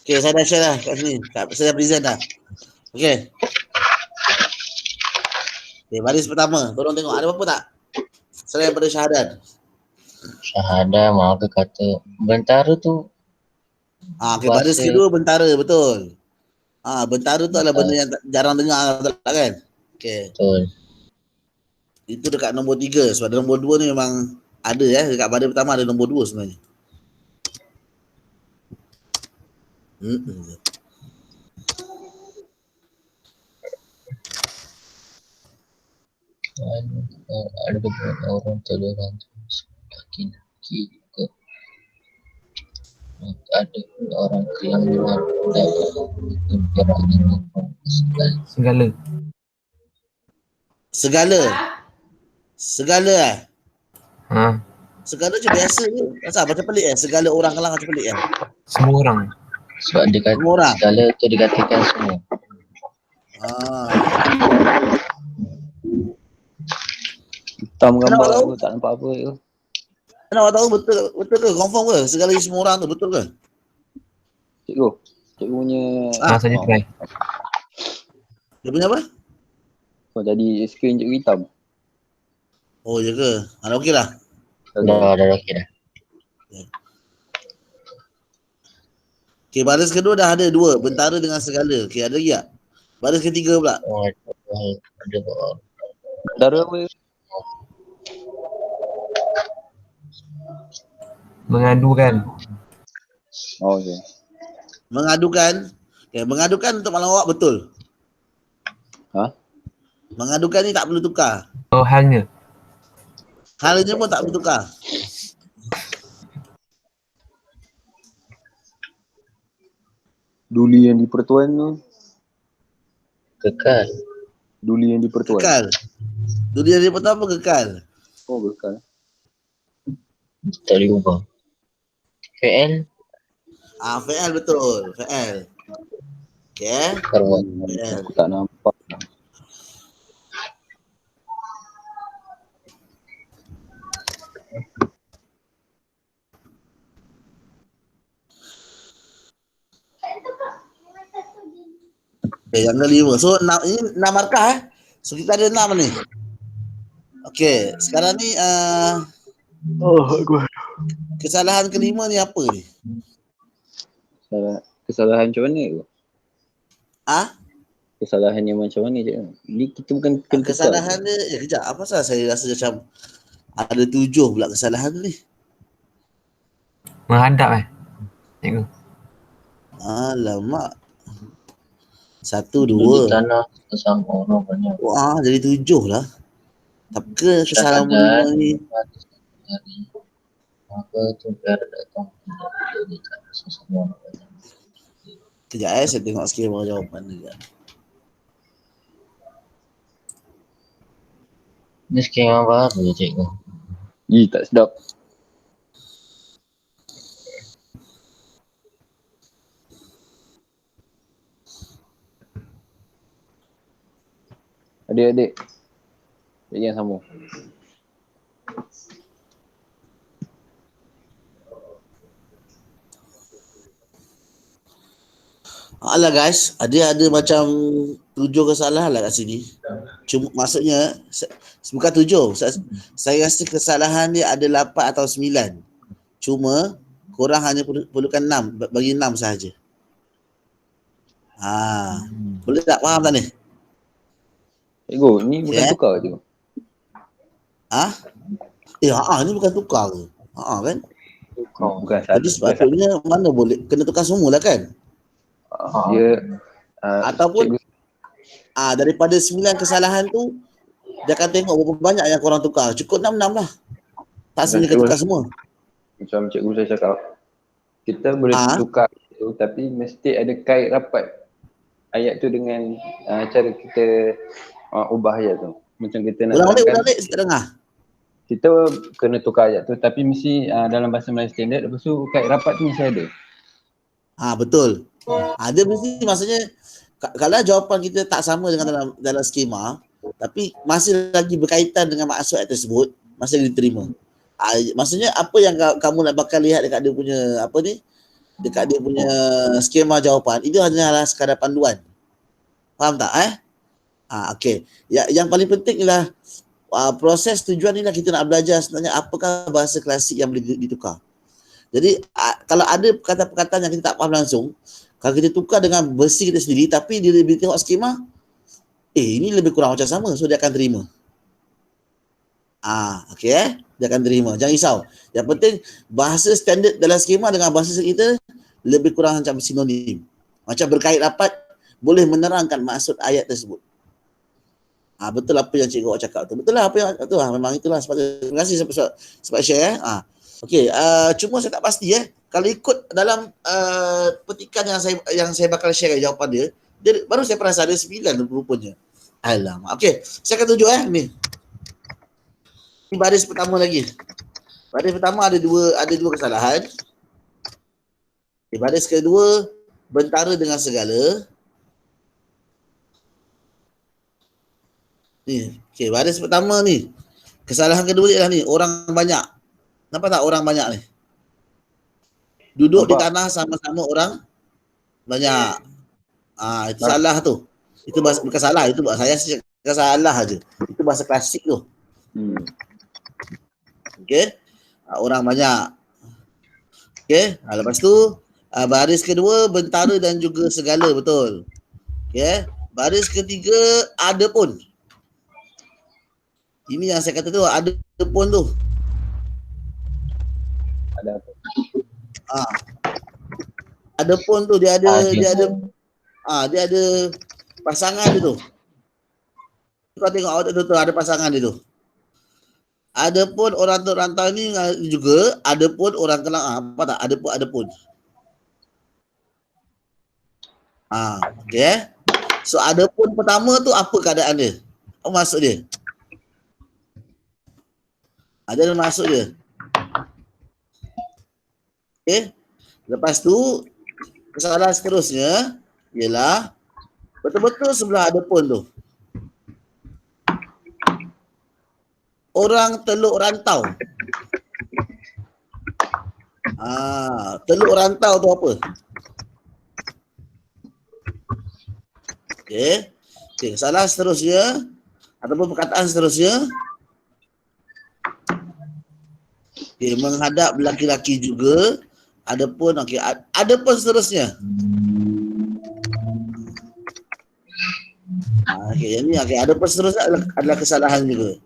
Okey, saya dah share dah kat sini. Saya dah present dah. Okey. Okey, baris pertama. Tolong tengok ada apa-apa tak? Selain daripada syahadat. Syahadat maka kata bentara tu. Okey, baris kedua bentara, betul. Bentara tu adalah benda yang jarang dengar kan? Okey. Betul. Itu dekat nombor 3 sebab nombor 2 ni memang ada dekat baris pertama ada nombor 2 sebenarnya. Ada beberapa orang toleran laki-laki juga. Ada orang kelahiran dan perak dengan segala. Segala je biasa je. Asal macam pelik segala orang Kelang macam pelik Semua orang. Sebab dia kata Semua orang. segala tu dikatakan semua. Ah. Hitam Kenapa gambar tahu? tu tak nampak apa tu. Nak awak tahu betul ke? Confirm ke? Segala semua orang tu betul ke? Cikgu. Cikgu punya Saya try. Dia punya apa? oh, jadi skrin cikgu hitam. Oh, ya ke? Ada okey lah. Dah okey dah. Okey, baris kedua dah ada 2. Bentara dengan segala. Okey, ada lagi tak? Baris ketiga pula. Oh, ada buat. Dara apa? Mengadukan. Oh, okey. Mengadukan. Okay, mengadukan untuk malam awak betul. Ha? Mengadukan ni tak perlu tukar. Oh, halnya. Halnya pun tak perlu tukar. Duli yang di pertuan tu. Kekal. Duli yang di pertuan. Kekal. Dunia dia pertama kekal. Oh, kekal. Tak boleh ubah. KL. Fi'al betul. Fi'al. Okay. Karwan. Aku tak nampak. Okay, yang kelima. So, ini 6 markah So, kita ada 6 ni. Okay, sekarang ni kesalahan kelima ni apa ni? Kesalahan macam mana tu? Kesalahan yang macam mana je? Ni kita bukan kena Kesalahan dia, kejap. Apa salah saya rasa macam ada 7 pula kesalahan ni. Menghadap Cikgu. Alamak. 1, Duduk 2. tanah bersama orang banyak. Wah, jadi 7 lah. Tapi ke kesalahan Syahadat. kelima ni? Hari maka tu biar datang jadi sesama orang banyak. Kejap saya tengok skema jawapan ni. Ni skema baru cikgu. tak sedap. Adik-adik. Adik yang sama. Alah guys, ada macam 7 kesalahan lah kat sini. Cuma maksudnya bukan 7. Saya rasa kesalahan dia ada 8 atau 9. Cuma korang hanya perlukan 6, bagi 6 sahaja. Boleh tak faham tak ni? Cikgu, ni bukan Yeah. tukar cikgu. Ni bukan tukar ke? Kan? Bukan Jadi sepatutnya mana boleh kena tukar semua lah kan? Dia Ataupun daripada 9 kesalahan tu dia akan tengok berapa banyak yang korang tukar. Cukup 6 lah. Tak sebenarnya kena tukar semua. Macam cikgu saya cakap, kita boleh tukar itu tapi mesti ada kait rapat ayat tu dengan cara kita ubah ayat tu. Macam kita nak Ulang terangkan, balik tak dengar. kita kena tukar ayat tu tapi mesti dalam bahasa Melayu standard, lepas tu kait rapat tu mesti ada. Betul. Dia mesti maksudnya kalau jawapan kita tak sama dengan dalam skema tapi masih lagi berkaitan dengan maksud ayat tersebut, masih diterima. Maksudnya apa yang kamu nak bakal lihat dekat dia punya dekat dia punya skema jawapan itu hanyalah sekadar panduan. Faham tak okey. Yang paling penting ialah proses tujuan ni lah kita nak belajar sebenarnya apakah bahasa klasik yang boleh ditukar. Jadi kalau ada perkataan-perkataan yang kita tak faham langsung, kalau kita tukar dengan versi kita sendiri tapi dia lebih tengok skema, ini lebih kurang macam sama, so dia akan terima. Okey dia akan terima. Jangan risau. Yang penting bahasa standard dalam skema dengan bahasa kita lebih kurang macam sinonim. Macam berkait rapat boleh menerangkan maksud ayat tersebut. Betul apa yang cikgu awak cakap tu. Betul lah apa yang tu memang itulah. Terima kasih sebab share Okey, cuma saya tak pasti kalau ikut dalam petikan yang saya bakal share jawapan dia baru saya perasan ada 9 rupanya. Alamak. Okey, saya akan tunjuk ni. Ini baris pertama lagi. Baris pertama ada dua kesalahan. Baris kedua bentara dengan segala. Ni, okey, baris pertama ni. Kesalahan kedua ialah ni, orang banyak. Nampak tak orang banyak ni? Duduk di Nampak? tanah sama-sama orang banyak. Itu salah tu. Itu bahasa, bukan salah, itu bahasa saya cakap salah aja. Itu bahasa klasik tu. Okey. Orang banyak. Okey. Lepas tu baris kedua bentara dan juga segala, betul. Okey. Baris ketiga ada pun. Ini yang saya kata tu, ada pun tu. Ada apa? Ada pun tu, dia ada pasangan dia tu. Kau tengok awak tu ada pasangan dia tu. Ada pun orang tu rantau ni juga, ada pun orang kelang. Apa tak? Ada pun. Okey. So ada pun pertama tu apa keadaan dia? Apa maksud dia? Ada maksud dia. Okey. Lepas tu kesalahan seterusnya ialah betul-betul sebelah ada pun tu. Orang teluk rantau. Teluk rantau tu apa? Okey. Kesalahan seterusnya ataupun perkataan seterusnya. Menghadap lelaki-lelaki juga. Ada pun, ada pun seterusnya. Yang ni, ada pun seterusnya adalah kesalahan juga.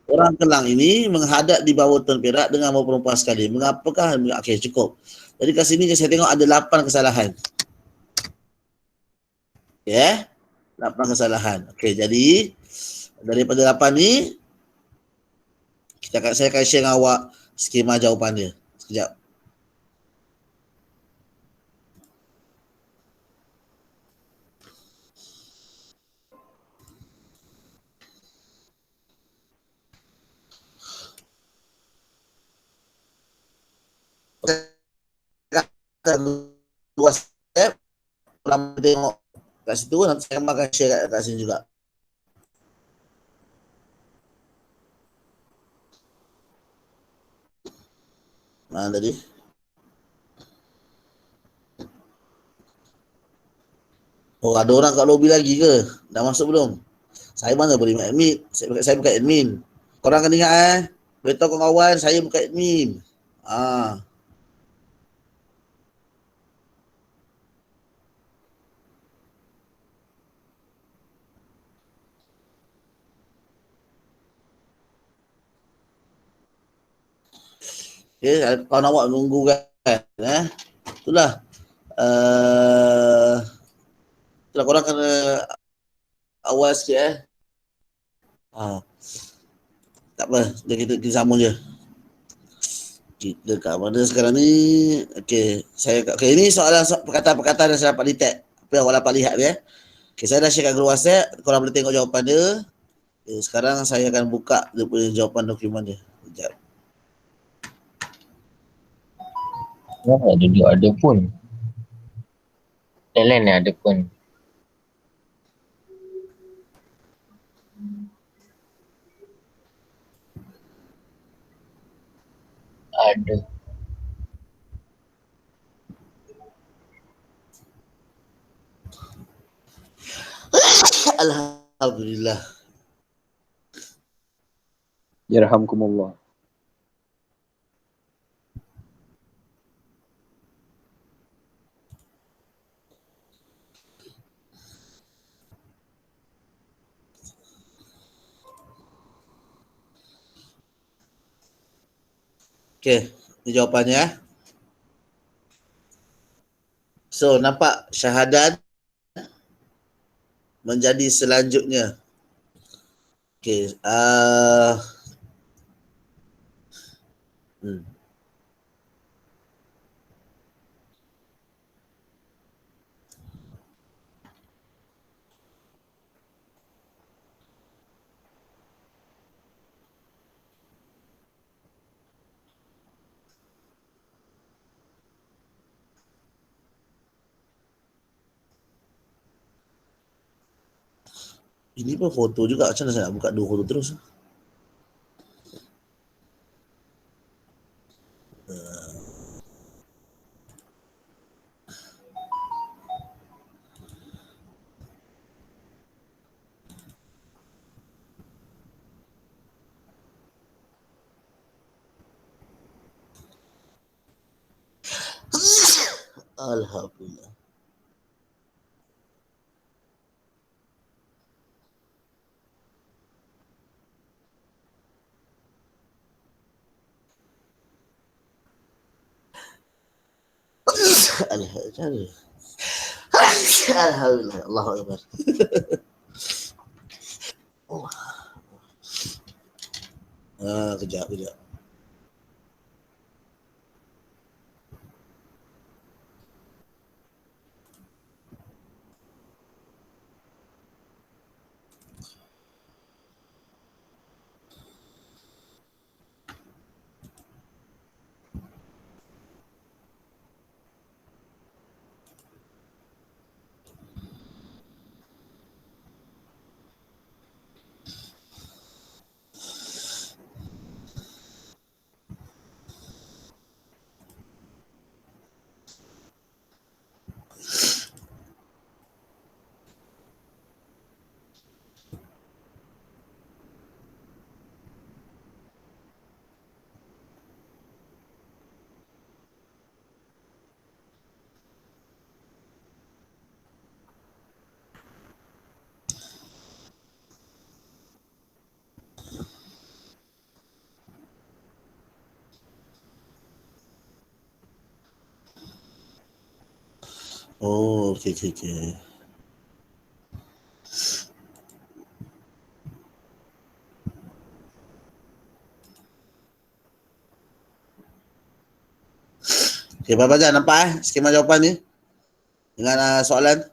Orang Kelang ini menghadap di bawah Tun Perak dengan bawa perempuan sekali. Mengapakah? Cukup. Jadi kat sini saya tengok ada 8 kesalahan. 8 kesalahan. Jadi daripada 8 ni saya akan share dengan awak skema jawapan dia. Sekejap. Dua step, orang tengok kat situ, nanti saya akan share kat sini juga. Mana tadi? Ada orang kat lobby lagi ke? Dah masuk belum? Saya mana boleh admin? Saya bukan admin. Korang kena ingat beritahu kawan-kawan saya bukan admin. Kawan awak menunggu kan. Itulah. Itulah korang kena awal sikit tak apa, kita sambung je. Kita kat mana sekarang ni? Ini soalan perkataan-perkataan yang saya dapat detect. Apa yang awak dapat lihat ya. Saya dah share kat grup WhatsApp. Korang boleh tengok jawapan dia. Sekarang saya akan buka dia punya jawapan dokumen dia. Sekejap. Ada pun. Lain ni ada pun. Ada. Alhamdulillah. Yarhamkumullah. Ini jawapannya. So, nampak syahadat menjadi selanjutnya. Ini pun foto juga. Macam mana saya nak buka dua foto terus? Alhamdulillah. Alhamdulillah. Alhamdulillah. Allahu Akbar. Kejap. Oh, okey. Okey, Abang Fajar nampak skema jawapan ni? Dengan soalan.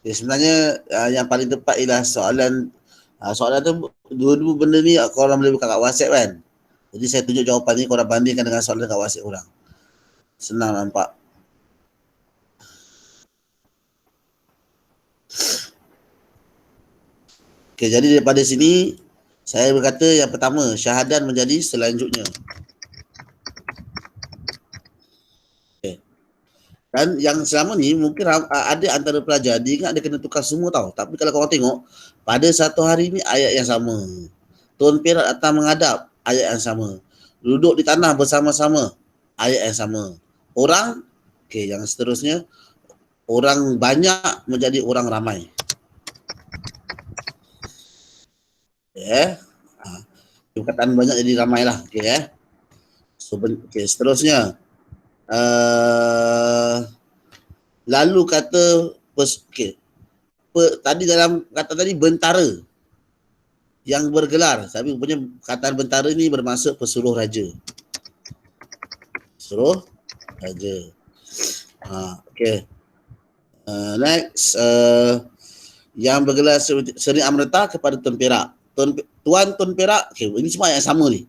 Okay, sebenarnya yang paling tepat ialah soalan tu dua-dua benda ni korang boleh buka kat WhatsApp kan. Jadi saya tunjuk jawapan ni, korang bandingkan dengan soalan kat WhatsApp korang. Senang nampak. Okay, jadi daripada sini saya berkata yang pertama, syahadan menjadi selanjutnya. Okay. Dan yang selama ni mungkin ada antara pelajar dia ingat dia kena tukar semua tau. Tapi kalau korang tengok, pada satu hari ni ayat yang sama. Tuan Perak datang menghadap, ayat yang sama. Duduk di tanah bersama-sama, ayat yang sama. Orang, okay, yang seterusnya, orang banyak menjadi orang ramai. Okay. Perkataan banyak jadi ramai lah. Okay, so, okay, seterusnya. Lalu kata tadi dalam kata tadi bentara yang bergelar, tapi rupanya kataan bentara ni bermaksud pesuruh raja. Okay. Next, yang bergelar Seri Amerta kepada Tuan Perak. Tuan Perak, okay, ini semua yang sama ni.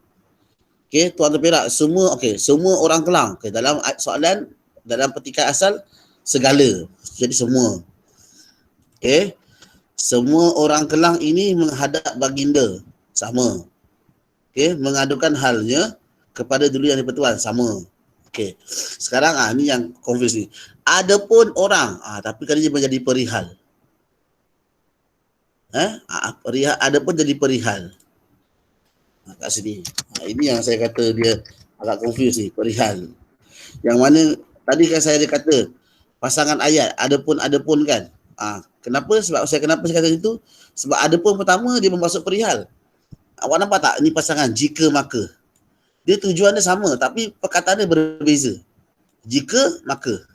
Okay, Tuan Perak, semua orang Kelang. Okay, dalam soalan, dalam petikan asal, segala. Jadi semua. Okay, semua orang Kelang ini menghadap baginda. Sama. Okay, mengadukan halnya kepada Duli Yang di-Pertuan. Sama. Okay, sekarang ni yang confuse ni. Adapun orang, tapi kali dia menjadi perihal. Adapun jadi perihal. Kat sini. Ini yang saya kata dia agak confuse ni, perihal. Yang mana tadi kan saya ada kata pasangan ayat adapun kan. Kenapa saya kata itu? Sebab adapun pertama dia bermaksud perihal. Awak nampak tak? Ini pasangan jika maka. Dia tujuannya sama tapi perkataannya berbeza. Jika maka.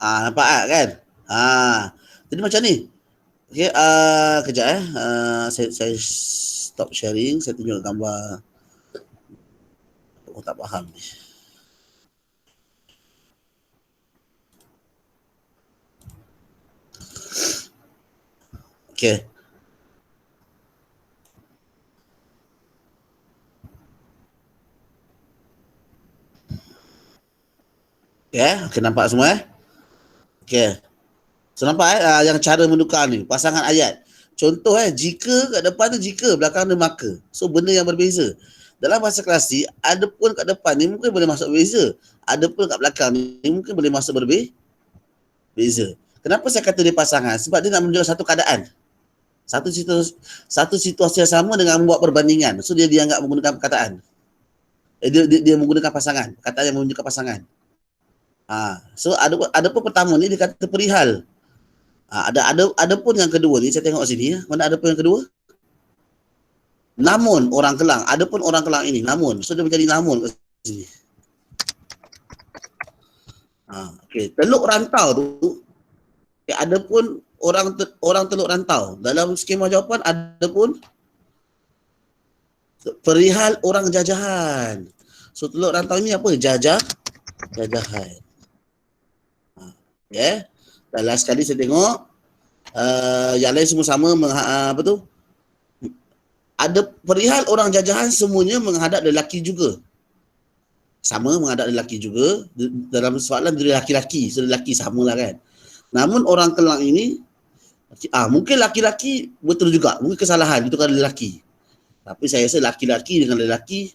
Nampak kan? Jadi macam ni. Okey, kejap saya stop sharing, saya tunjuk gambar. Aku tak faham ni. Okey. Okey, nampak semua Okey. So nampak yang cara menukar ni, pasangan ayat. Contoh jika kat depan tu jika, belakang dia maka. So benda yang berbeza. Dalam bahasa klasik, ada pun kat depan ni mungkin boleh masuk berbeza. Ada pun kat belakang ni mungkin boleh masuk berbeza. Kenapa saya kata dia pasangan? Sebab dia nak menunjukkan satu keadaan. Satu situasi yang sama dengan membuat perbandingan. So dia dianggap menggunakan perkataan. Dia menggunakan pasangan. Kata yang menunjukkan pasangan. So ada pun pertama ni dia kata perihal. Ada pun yang kedua ni, saya tengok sini. Mana ada pun yang kedua? Namun orang Kelang. Ada pun orang Kelang ini. Namun. So dia menjadi namun kat sini. Okay. Teluk Rantau tu. Ada pun orang Teluk Rantau. Dalam skema jawapan ada pun perihal orang jajahan. So Teluk Rantau ni apa? Jajahan. Okay. Dan last sekali saya tengok yang lain semua sama apa tu? Ada perihal orang jajahan semuanya menghadap lelaki juga. Sama menghadap lelaki juga. Dalam soalan dia lelaki-lelaki. So lelaki samalah kan. Namun orang Kelang ini mungkin laki-laki betul juga. Mungkin kesalahan itu kan lelaki. Tapi saya rasa laki-laki dengan lelaki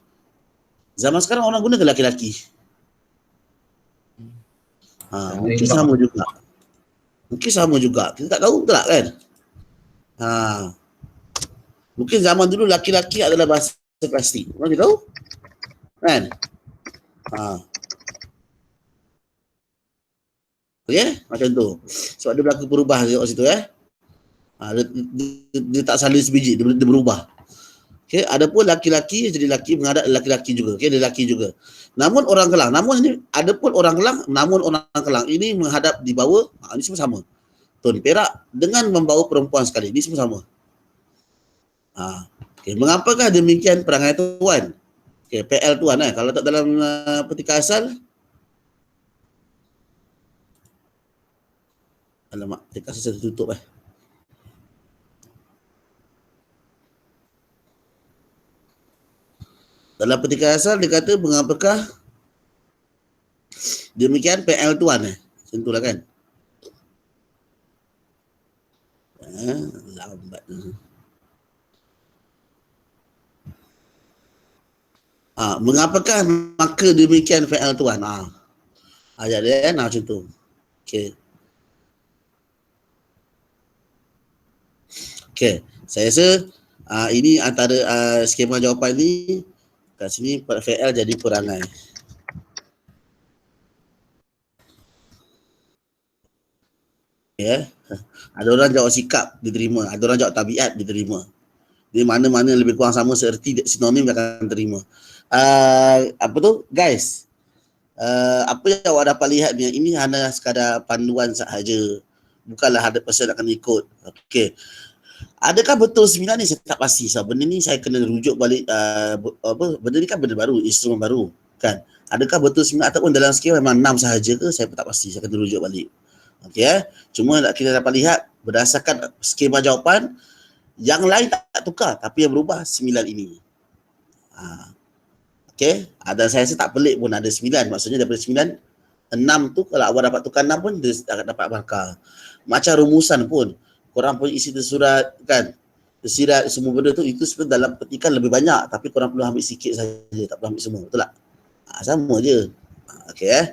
zaman sekarang orang guna ke laki-laki. Mungkin sama juga. Mungkin sama juga. Kita tak tahu, betul tak kan? Mungkin zaman dulu laki-laki adalah bahasa klasik. Orang tahu? Kan? Okay? Macam tu. Sebab dia berlaku berubah tengok situ dia tak saling sebiji, dia berubah. Okay? Adapun laki-laki jadi laki menghadap laki-laki juga. Okay? Dia laki juga. Namun orang Kelang, namun ini ada pun orang Kelang, namun orang Kelang ini menghadap di bawah, ini semua sama. Tuan Perak dengan membawa perempuan sekali, ini semua sama. Okay. Mengapakah demikian perangai tuan? Okay, PL tuan kalau tak dalam petika asal, alamak, petika asal tutup Dalam petika asal dia kata mengapakah demikian PL tuan Macam itulah kan. Lambat. Mengapakah maka demikian PL tuan? Ayat dia macam tu. Okey. Okey, saya rasa ini antara skema jawapan ni. Kat sini VL jadi perangai. Ada orang jawab sikap diterima, ada orang jawab tabiat diterima. Dia mana-mana lebih kurang sama seerti sinonim dia akan terima. Apa tu guys? Apa yang awak dapat lihat ni, ini hanya sekadar panduan sahaja. Bukanlah 100% akan ikut. Okey. Adakah betul 9 ni saya tak pasti. Benda ni saya kena rujuk balik benda ni kan benda baru, instrumen baru kan. Adakah betul 9 ataupun dalam skema memang 6 sahaja ke, saya pun tak pasti. Saya kena rujuk balik. Okey Cuma kita dapat lihat berdasarkan skema jawapan yang lain tak tukar tapi yang berubah 9 ini. Okey, dan saya rasa tak pelik pun ada 9. Maksudnya daripada 9, 6 tu kalau awak dapat tukar 6 pun dia akan dapat markah. Macam rumusan pun korang pun isi tersurat kan, tersirat semua benda tu, itu sebenarnya dalam petikan lebih banyak tapi korang perlu ambil sikit saja, tak perlu ambil semua, betul tak? Sama je. Okey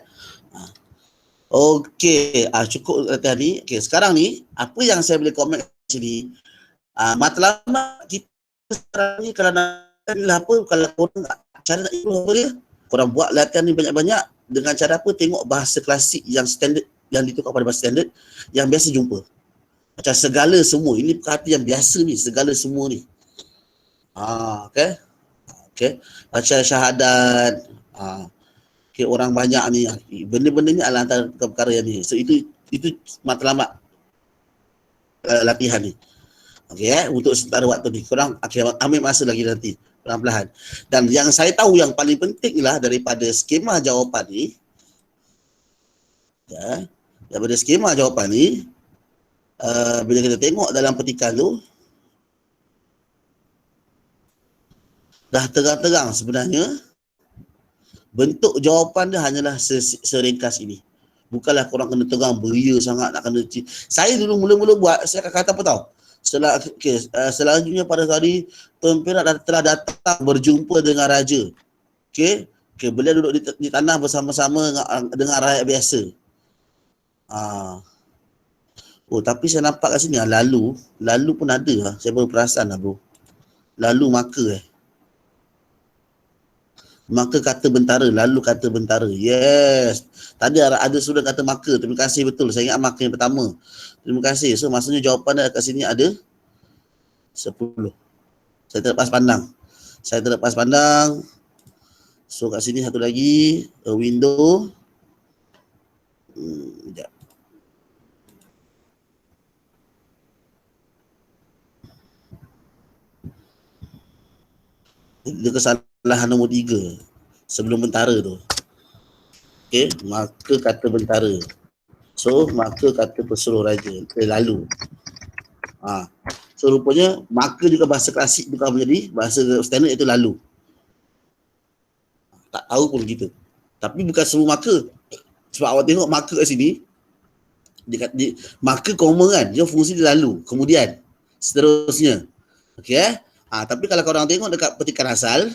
Okey, cukup latihan ni. Okey, sekarang ni apa yang saya boleh komen sini, matlamat kita sekarang ni kalau nak apa, kalau korang cara nak improve apa dia, korang buat latihan ni banyak-banyak dengan cara apa, tengok bahasa klasik yang standard, yang ditukar pada bahasa standard yang biasa jumpa. Macam segala semua, ini kata yang biasa ni, segala semua ni. Okey. Macam syahadat, okay, orang banyak ni, benda-benda ni adalah antara perkara yang ni. So itu matlamat latihan ni. Okey untuk sementara waktu ni. Korang ambil masa lagi nanti, pelan-pelan. Dan yang saya tahu yang paling penting lah daripada skema jawapan ni, daripada skema jawapan ni, bila kita tengok dalam petikan tu, dah terang-terang sebenarnya bentuk jawapan dia hanyalah seringkas ini. Bukanlah korang kena tegang beria sangat nak kena saya dulu mula-mula buat, saya akan kata apa tau, selanjutnya pada tadi Tuan Perak telah datang berjumpa dengan raja. Beliau duduk di tanah bersama-sama dengan rakyat biasa. Tapi saya nampak kat sini lalu pun ada lah. Saya baru perasan lah bro. Lalu maka kata bentara, lalu kata bentara. Yes. Tadi ada sudah kata maka. Terima kasih betul. Saya ingat maka yang pertama. Terima kasih. So maksudnya jawapan kat sini ada 10. Saya terlepas pandang. So kat sini satu lagi, a window. Sekejap. Dia kesalahan nombor 3 sebelum bentara tu. Maka kata bentara. So maka kata pesuruh raja. Lalu. So rupanya maka juga bahasa klasik bukan menjadi bahasa standard, iaitu lalu. Tak tahu pun kita. Tapi bukan semua maka. Sebab awak tengok maka kat sini, maka koma kan, dia fungsi dia lalu, kemudian, seterusnya. Tapi kalau korang tengok dekat petikan asal,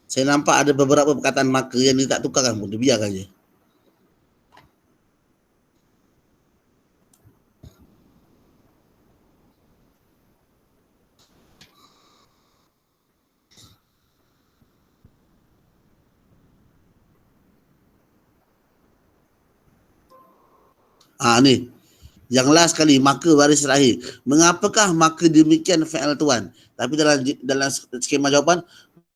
saya nampak ada beberapa perkataan maka yang dia tak tukarkan pun, dia biarkan je. Ni. Yang last sekali, maka baris terakhir. Mengapakah maka demikian fi'al tuan? Tapi dalam skema jawapan,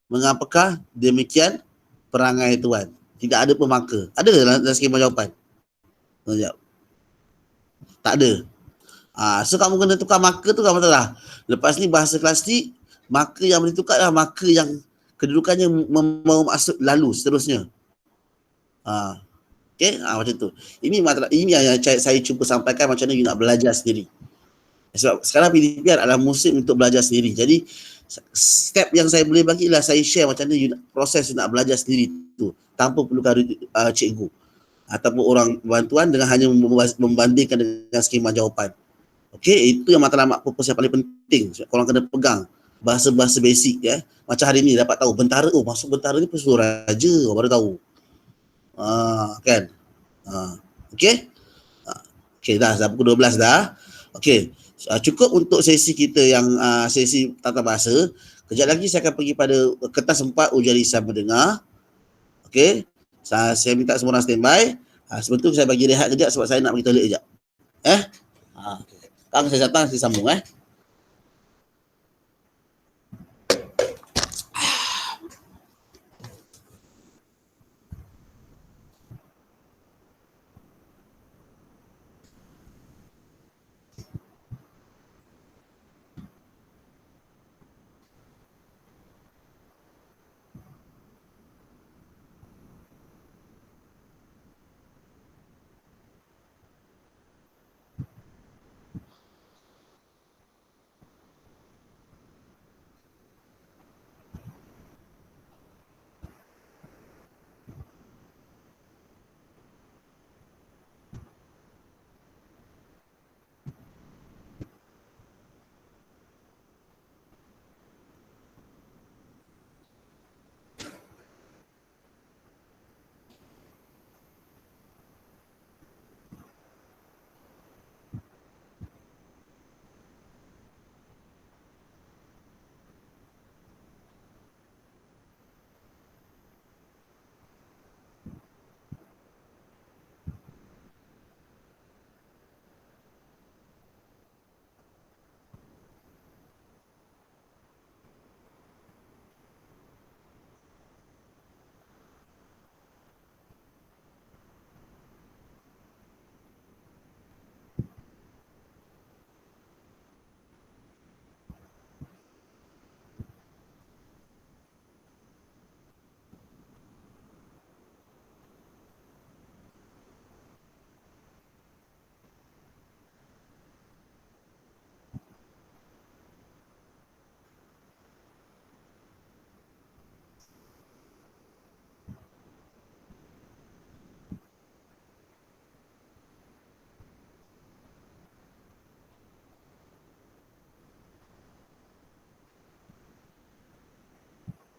mengapakah demikian perangai tuan? Tidak ada pun maka. Ada dalam skema jawapan? Tak ada. So kamu kena tukar maka tu kamu tahu lah. Lepas ni bahasa klasik, maka yang boleh tukar adalah maka yang kedudukannya mau masuk lalu seterusnya. Macam tu. Ini yang saya cuba sampaikan macam mana you nak belajar sendiri. Sebab sekarang PDPR adalah musim untuk belajar sendiri. Jadi step yang saya boleh bagi ialah saya share macam mana you proses you nak belajar sendiri tu, tanpa perlukan cikgu ataupun orang bantuan, dengan hanya membandingkan dengan skema jawapan. Itu yang matlamat purpose yang paling penting. Korang kena pegang bahasa-bahasa basic Macam hari ni dapat tahu bentara, masuk bentara ni pesuruh raja, baru tahu. Kan? Dah pukul 12 dah. Cukup untuk sesi kita yang sesi tata bahasa. Kejap lagi saya akan pergi pada kertas 4 ujian lisan mendengar. Saya minta semua orang standby. Sebentar saya bagi rehat kejap sebab saya nak pergi toilet kejap. Kang saya datang, saya sambung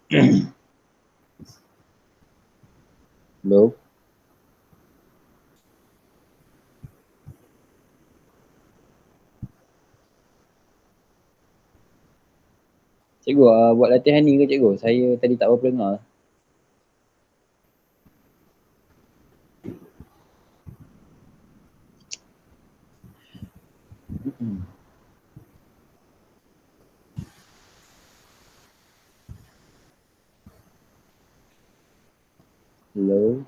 Hello. Cikgu, buat latihan ni ke cikgu? Saya tadi tak berapa dengar. Hello.